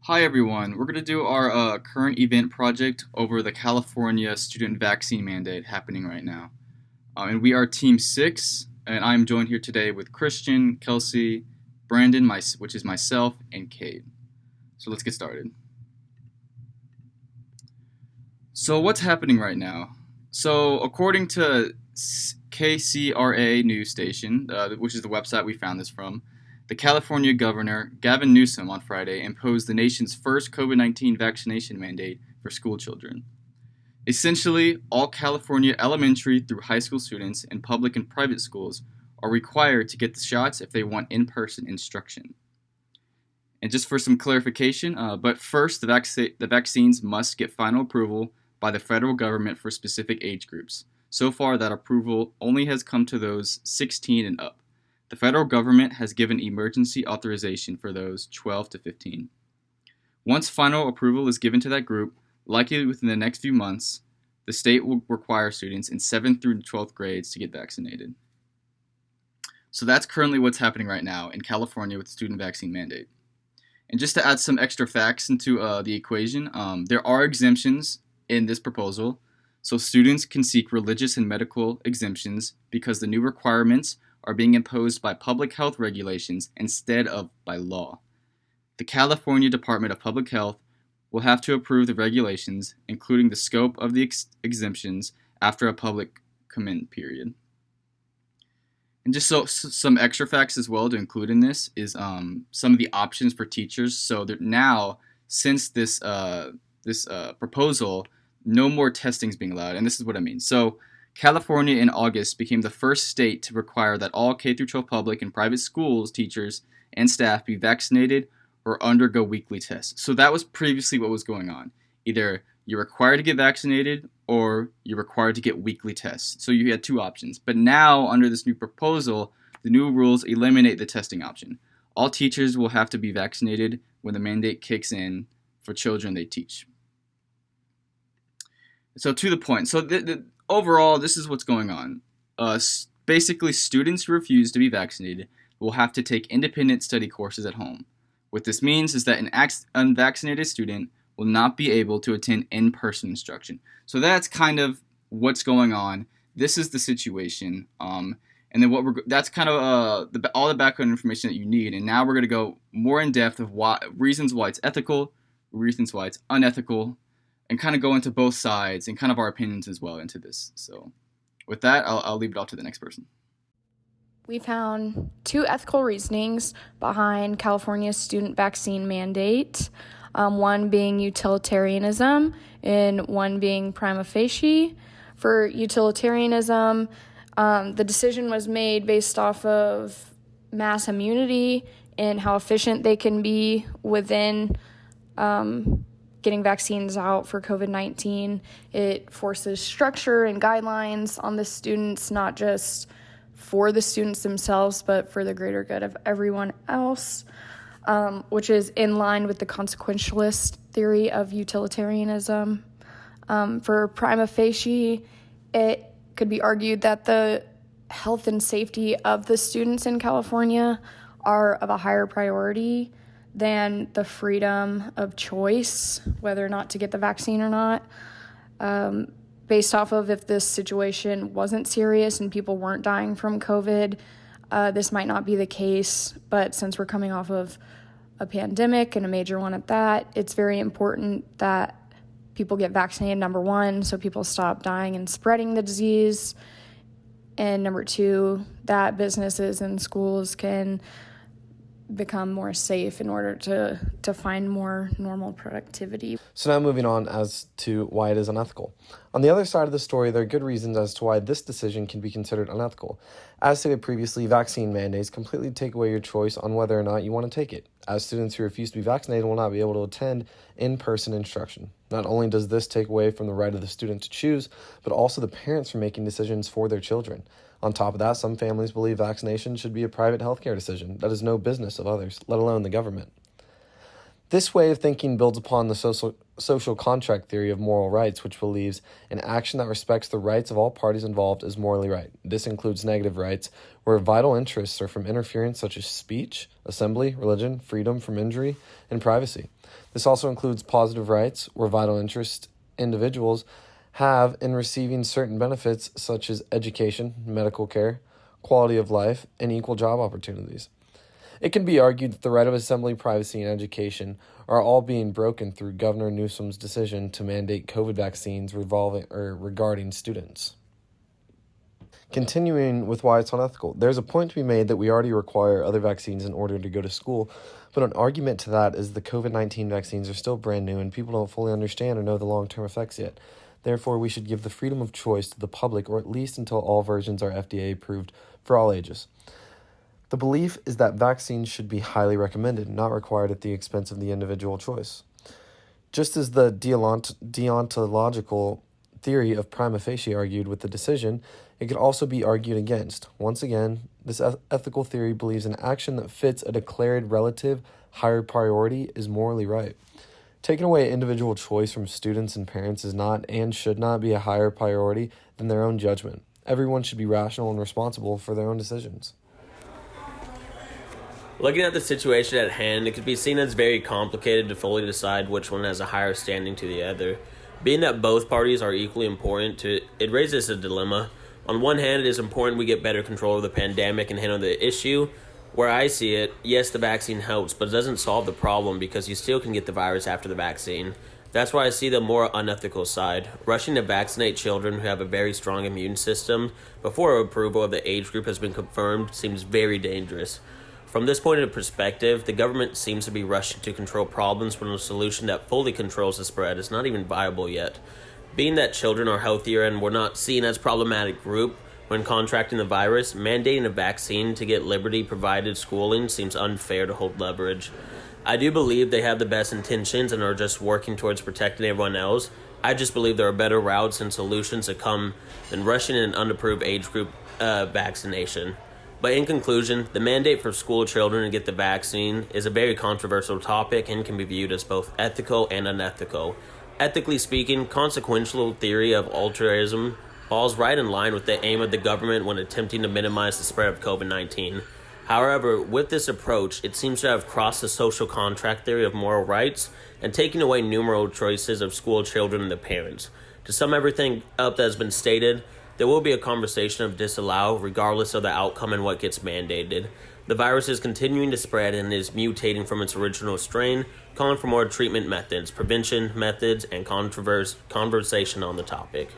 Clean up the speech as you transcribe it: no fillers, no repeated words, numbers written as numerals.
Hi everyone, we're going to do our current event project over the California student vaccine mandate happening right now. And we are Team 6, and I'm joined here today with Christian, Kelsey, Brandon, which is myself, and Kate. So let's get started. So what's happening right now? So according to KCRA news station, which is the website we found this from, the California Governor Gavin Newsom on Friday imposed the nation's first COVID-19 vaccination mandate for school children. Essentially, all California elementary through high school students in public and private schools are required to get the shots if they want in-person instruction. And just for some clarification, but first, the vaccines must get final approval by the federal government for specific age groups. So far, that approval only has come to those 16 and up. The federal government has given emergency authorization for those 12 to 15. Once final approval is given to that group, likely within the next few months, the state will require students in 7th through 12th grades to get vaccinated. So that's currently what's happening right now in California with the student vaccine mandate. And just to add some extra facts into the equation, there are exemptions in this proposal. So students can seek religious and medical exemptions because the new requirements are being imposed by public health regulations instead of by law. The California Department of Public Health will have to approve the regulations, including the scope of the exemptions, after a public comment period. And just some extra facts as well to include in this is some of the options for teachers. So that now, since this proposal, no more testing is being allowed, and this is what I mean. So California in August became the first state to require that all K-12 public and private schools, teachers, and staff be vaccinated or undergo weekly tests. So that was previously what was going on. Either you're required to get vaccinated or you're required to get weekly tests. So you had two options. But now, under this new proposal, the new rules eliminate the testing option. All teachers will have to be vaccinated when the mandate kicks in for children they teach. So to the point. So overall, this is what's going on. Basically, students who refuse to be vaccinated will have to take independent study courses at home. What this means is that an unvaccinated student will not be able to attend in-person instruction. So that's kind of what's going on. This is the situation. And then that's kind of all the background information that you need. And now we're going to go more in depth of reasons why it's ethical, reasons why it's unethical, and kind of go into both sides and kind of our opinions as well into this. So with that, I'll leave it off to the next person. We found two ethical reasonings behind California's student vaccine mandate, one being utilitarianism and one being prima facie. For utilitarianism, the decision was made based off of mass immunity and how efficient they can be within getting vaccines out for COVID-19. It forces structure and guidelines on the students, not just for the students themselves, but for the greater good of everyone else, which is in line with the consequentialist theory of utilitarianism. For prima facie, it could be argued that the health and safety of the students in California are of a higher priority than the freedom of choice, whether or not to get the vaccine or not. Based off of if this situation wasn't serious and people weren't dying from COVID, this might not be the case. But since we're coming off of a pandemic and a major one at that, it's very important that people get vaccinated, number one, so people stop dying and spreading the disease. And number two, that businesses and schools can become more safe in order to find more normal productivity. So now moving on as to why it is unethical. On the other side of the story, there are good reasons as to why this decision can be considered unethical. As stated previously, vaccine mandates completely take away your choice on whether or not you want to take it, as students who refuse to be vaccinated will not be able to attend in-person instruction. Not only does this take away from the right of the student to choose, but also the parents from making decisions for their children. On top of that, some families believe vaccination should be a private healthcare decision that is no business of others, let alone the government. This way of thinking builds upon the social contract theory of moral rights, which believes an action that respects the rights of all parties involved is morally right. This includes negative rights, where vital interests are from interference such as speech, assembly, religion, freedom from injury, and privacy. This also includes positive rights, where vital interests individuals have in receiving certain benefits such as education, medical care, quality of life, and equal job opportunities. It can be argued that the right of assembly, privacy, and education are all being broken through Governor Newsom's decision to mandate COVID vaccines regarding students. Continuing with why it's unethical, there's a point to be made that we already require other vaccines in order to go to school, but an argument to that is the COVID-19 vaccines are still brand new and people don't fully understand or know the long-term effects yet. Therefore, we should give the freedom of choice to the public, or at least until all versions are FDA approved for all ages. The belief is that vaccines should be highly recommended, not required at the expense of the individual choice. Just as the deontological theory of prima facie argued with the decision, it could also be argued against. Once again, this ethical theory believes an action that fits a declared relative higher priority is morally right. Taking away individual choice from students and parents is not and should not be a higher priority than their own judgment. Everyone should be rational and responsible for their own decisions. Looking at the situation at hand, it could be seen as very complicated to fully decide which one has a higher standing to the other. Being that both parties are equally important, it raises a dilemma. On one hand, it is important we get better control of the pandemic and handle the issue. Where I see it, yes, the vaccine helps, but it doesn't solve the problem because you still can get the virus after the vaccine. That's why I see the more unethical side. Rushing to vaccinate children who have a very strong immune system before approval of the age group has been confirmed seems very dangerous. From this point of perspective, the government seems to be rushing to control problems when a solution that fully controls the spread is not even viable yet. Being that children are healthier and were not seen as a problematic group when contracting the virus, mandating a vaccine to get liberty-provided schooling seems unfair to hold leverage. I do believe they have the best intentions and are just working towards protecting everyone else. I just believe there are better routes and solutions to come than rushing an unapproved age group vaccination. But in conclusion, the mandate for school children to get the vaccine is a very controversial topic and can be viewed as both ethical and unethical. Ethically speaking, consequential theory of altruism falls right in line with the aim of the government when attempting to minimize the spread of COVID-19. However, with this approach, it seems to have crossed the social contract theory of moral rights and taken away numerous choices of school children and the parents. To sum everything up that has been stated, there will be a conversation of disallow regardless of the outcome and what gets mandated. The virus is continuing to spread and is mutating from its original strain, calling for more treatment methods, prevention methods, and conversation on the topic.